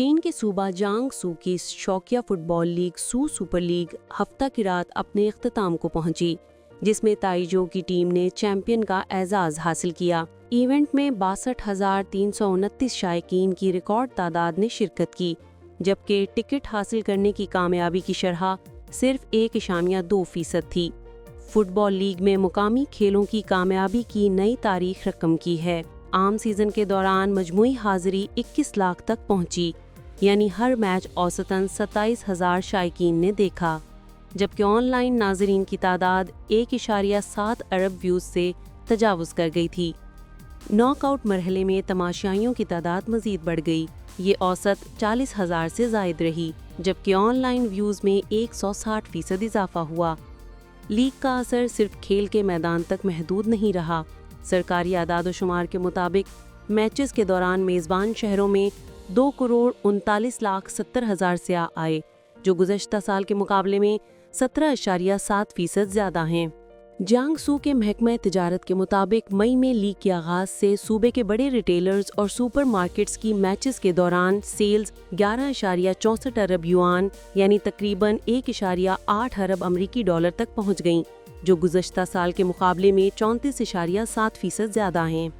चीन के सूबा जियांगसू की शौकिया फुटबॉल लीग सू सुपर लीग हफ्ता की रात अपने इख्तिताम को पहुंची, जिसमें ताइजो की टीम ने चैंपियन का एजाज हासिल किया। इवेंट में 62,329 शायकीन की रिकॉर्ड तादाद ने शिरकत की, जबकि टिकट हासिल करने की कामयाबी की शरह सिर्फ 1.2% थी। फुटबॉल लीग में मुकामी खेलों की कामयाबी की नई तारीख रकम की है। आम सीजन के दौरान मजमूई हाजिरी 21 लाख तक पहुंची, यानी हर मैच औसतन 27,000 शायकीन ने देखा, जबकि ऑनलाइन नाजरीन की तादाद 1.7 अरब व्यूज़ से तजावुज़ कर गई थी। नॉकआउट मरहले में तमाशाइयों की तादाद मज़ीद बढ़ गई। ये औसत 40,000 से ज़ायद रही, जबकि ऑनलाइन व्यूज़ में 160% इजाफा हुआ। लीग का असर सिर्फ खेल के मैदान तक महदूद नहीं रहा। सरकारी आदाद-ओ-शुमार के मुताबिक मैचेस के दौरान मेज़बान शहरों में 2,39,70,000 सियाह आए, जो गुज़श्ता साल के मुकाबले में 17.7% ज़्यादा हैं। जियांगसू के महकमा तिजारत के मुताबिक मई में लीग के आगाज़ से सूबे के बड़े रिटेलर्स और सुपर मार्केट्स की मैचेस के दौरान सेल्स 11.64 अरब युआन यानी तकरीबन 1.8 अरब अमरीकी डॉलर तक पहुंच गईं, जो गुज़श्ता साल के मुकाबले में 34.7% ज़्यादा हैं।